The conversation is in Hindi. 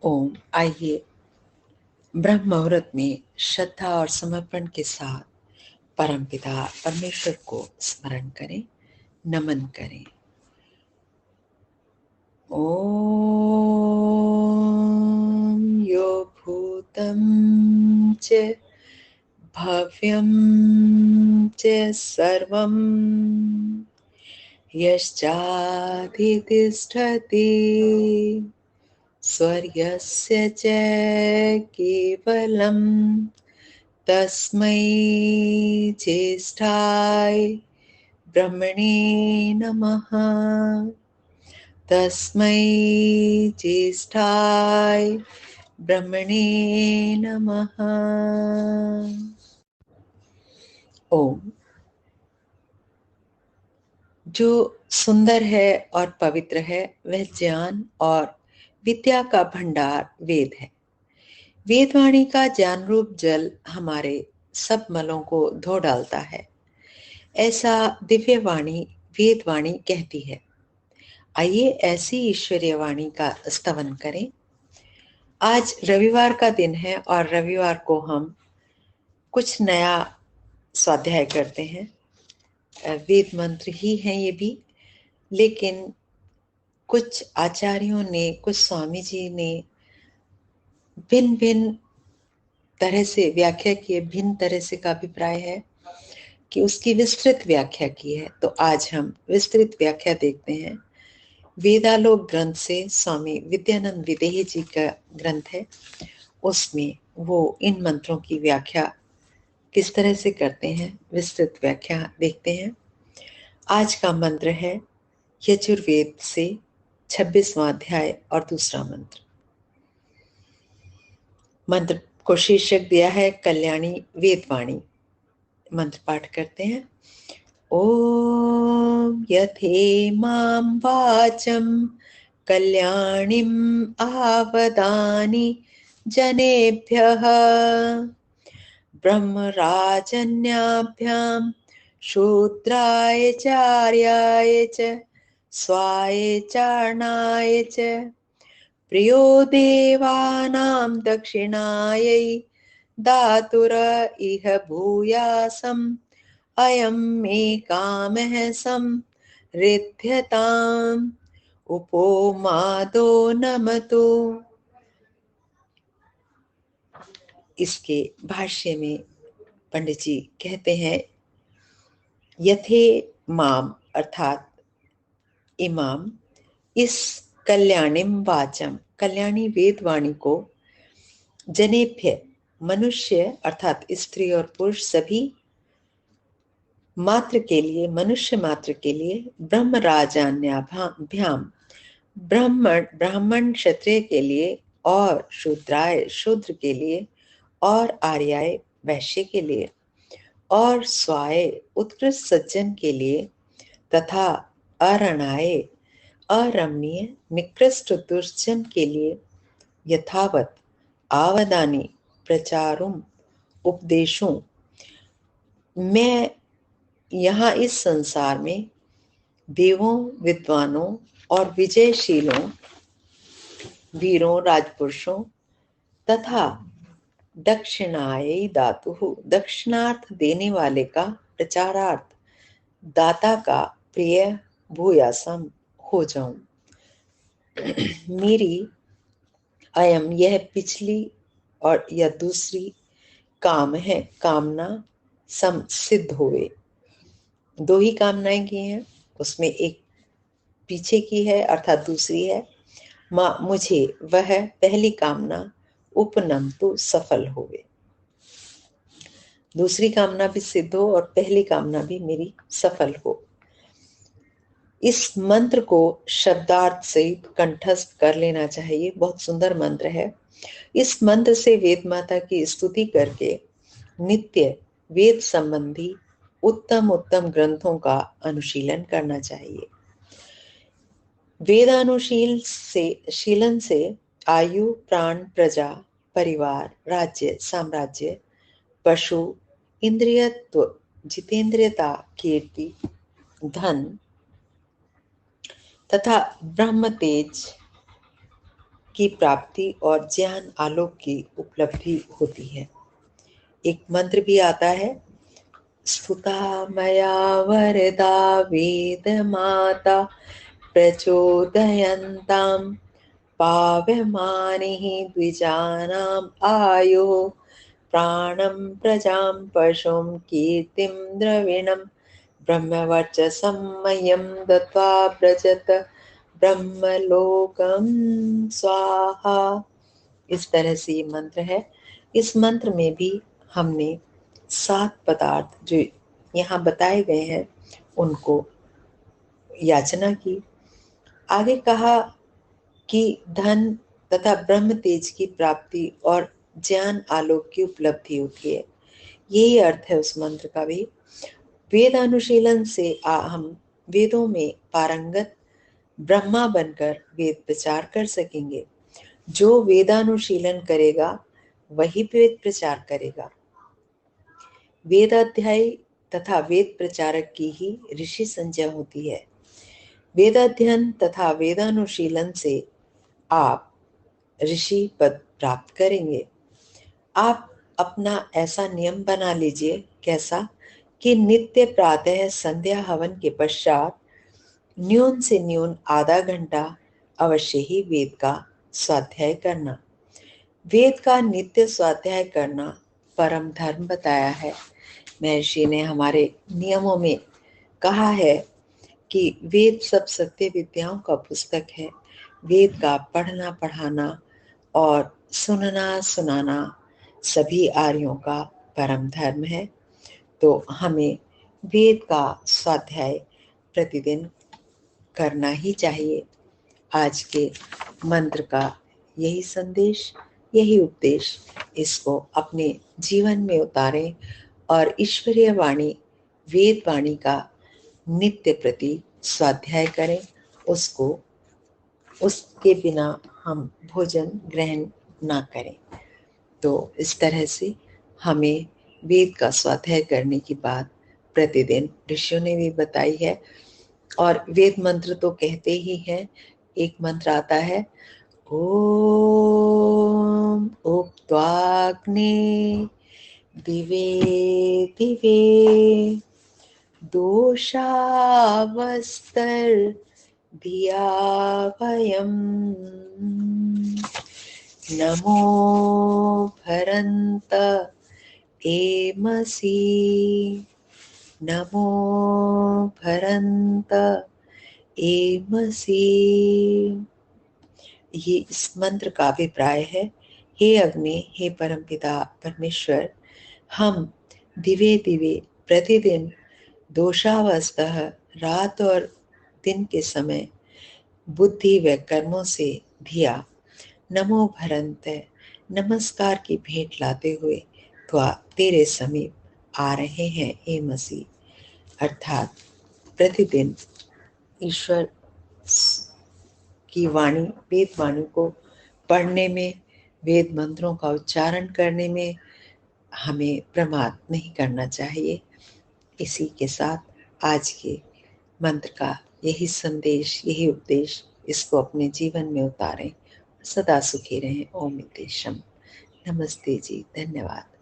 ओम। आइए ब्रह्म मुहूर्त में श्रद्धा और समर्पण के साथ परमपिता परमेश्वर को स्मरण करें, नमन करें। ओम यो भूतं च भव्यं च सर्वं यश्चाधितिष्ठति स्वर्गस्य च केवलं तस्मै ज्येष्ठाय ब्रह्मणे नमः। तस्मै ज्येष्ठाय ब्रह्मणे नमः। ओम। जो सुंदर है और पवित्र है वह ज्ञान और विद्या का भंडार वेद है। वेदवाणी का ज्ञान रूप जल हमारे सब मलों को धो डालता है, ऐसा दिव्य वाणी वेदवाणी कहती है। आइए ऐसी ईश्वरीय वाणी का स्तवन करें। आज रविवार का दिन है और रविवार को हम कुछ नया स्वाध्याय करते हैं। वेद मंत्र ही हैं ये भी, लेकिन कुछ आचार्यों ने, कुछ स्वामी जी ने भिन्न भिन्न तरह से व्याख्या की है। भिन्न तरह से का अभिप्राय है कि उसकी विस्तृत व्याख्या की है। तो आज हम विस्तृत व्याख्या देखते हैं। वेदालोक ग्रंथ से स्वामी विद्यानंद विदेही जी का ग्रंथ है, उसमें वो इन मंत्रों की व्याख्या किस तरह से करते हैं, विस्तृत व्याख्या देखते हैं। आज का मंत्र है यजुर्वेद से 26वां अध्याय और दूसरा मंत्र। मंत्र को शीर्षक दिया है कल्याणी वेदवाणी। मंत्र पाठ करते हैं। ओम यथेमां वाचं कल्याणीम् आवदानि जनेभ्यः ब्रह्मराजन्याभ्यां शूद्राय चार्याय च स्वाय चारणाय च प्रियो देवानां दक्षिणायै दातुर इह भूयासम् अयं मे कामः समृद्ध्यताम् उपोमादो नमतु। इसके भाष्य में पंडित जी कहते हैं, यथे माम अर्थात इमाम, इस कल्याणिम वाचम कल्याणी वेदवाणी को, जनेभ्य मनुष्य अर्थात स्त्री और पुरुष सभी मात्र के लिए, मनुष्य मात्र के लिए, ब्रह्म राजान्याभ्याम ब्राह्मण क्षत्रिय के लिए, और शूद्राय शूद्र के लिए, और आर्याय वैश्य के लिए, और स्वाय उत्कृष्ट सज्जन के लिए, तथा अरणाय अरमणीय निकृष्ट दुर्जन के लिए यथावत आवदानी प्रचारुम उपदेशों, मैं यहाँ इस संसार में देवों, विद्वानों और विजयशीलों, वीरों, राजपुरुषों तथा दक्षिणाय दातु दक्षिणार्थ देने वाले का प्रचारार्थ दाता का प्रिय भूयासम हो जाऊं। मेरी अयम यह पिछली और यह दूसरी काम है, कामना सम सिद्ध हुए। दो ही कामनाएं की हैं, उसमें एक पीछे की है अर्थात दूसरी है। मुझे वह पहली कामना उपनम तो सफल हुए। दूसरी कामना भी सिद्ध हो और पहली कामना भी मेरी सफल हो। इस मंत्र को शब्दार्थ सहित कंठस्थ कर लेना चाहिए। बहुत सुंदर मंत्र है। इस मंत्र से वेद माता की स्तुति करके नित्य वेद संबंधी उत्तम उत्तम ग्रंथों का अनुशीलन करना चाहिए। शीलन से आयु, प्राण, प्रजा, परिवार, राज्य, साम्राज्य, पशु, इंद्रियत्व, जितेंद्रियता, कीर्ति, धन तथा ब्रह्म तेज की प्राप्ति और ज्ञान आलोक की उपलब्धि होती है। एक मंत्र भी आता है, स्तुता मया वरदा वेद माता प्रचोदयन्तां पाव्यमानिः द्विजानाम् आयुः प्राणं प्रजां पशुं कीर्तिं द्रविणं ब्रह्मवर्चसं मह्यं दत्त्वा व्रजत ब्रह्मलोकं स्वाहा। इस तरह से ये मंत्र है। इस मंत्र में भी हमने 7 पदार्थ जो यहाँ बताए गए हैं उनको याचना की। आगे कहा कि धन तथा ब्रह्म तेज की प्राप्ति और ज्ञान आलोक की उपलब्धि होती है। यही अर्थ है उस मंत्र का भी। वेद अनुशीलन से हम वेदों में पारंगत ब्रह्मा बनकर वेद प्रचार कर सकेंगे। जो वेदानुशीलन करेगा वही वेद प्रचार करेगा। वेदाध्यायी तथा वेद प्रचारक की ही ऋषि संज्ञा होती है। वेदाध्ययन तथा वेदानुशीलन से आप ऋषि पद प्राप्त करेंगे। आप अपना ऐसा नियम बना लीजिए, कैसा कि नित्य प्रातः संध्या हवन के पश्चात न्यून से न्यून आधा घंटा अवश्य ही वेद का स्वाध्याय करना। वेद का नित्य स्वाध्याय करना परम धर्म बताया है। महर्षि ने हमारे नियमों में कहा है कि वेद सब सत्य विद्याओं का पुस्तक है। वेद का पढ़ना पढ़ाना और सुनना सुनाना सभी आर्यों का परम धर्म है। तो हमें वेद का स्वाध्याय प्रतिदिन करना ही चाहिए। आज के मंत्र का यही संदेश, यही उपदेश, इसको अपने जीवन में उतारें और ईश्वरीय वाणी, वेद वाणी का नित्य प्रति स्वाध्याय करें। उसके बिना हम भोजन ग्रहण ना करें। तो इस तरह से हमें वेद का स्वाध्याय करने की बात प्रतिदिन ऋषियों ने भी बताई है। और वेद मंत्र तो कहते ही हैं। एक मंत्र आता है, ओम उक्त्वाग्ने दिवे दिवे दोषावस्तर वयं नमो भरन्त एमसि नमो भरन्त एमसि। ये इस मंत्र का अभिप्राय है, हे अग्नि, हे परमपिता परमेश्वर, हम दिवे दिवे प्रतिदिन दोषावस्था रात और दिन के समय बुद्धि व कर्मों से धिया नमो भरंत नमस्कार की भेंट लाते हुए तेरे समीप आ रहे हैं हे मसीह। अर्थात प्रतिदिन ईश्वर की वाणी, वेद वाणी को पढ़ने में, वेद मंत्रों का उच्चारण करने में हमें प्रमाद नहीं करना चाहिए। इसी के साथ आज के मंत्र का यही संदेश, यही उपदेश, इसको अपने जीवन में उतारें, सदा सुखी रहें। ओम नित्यशम। नमस्ते जी, धन्यवाद।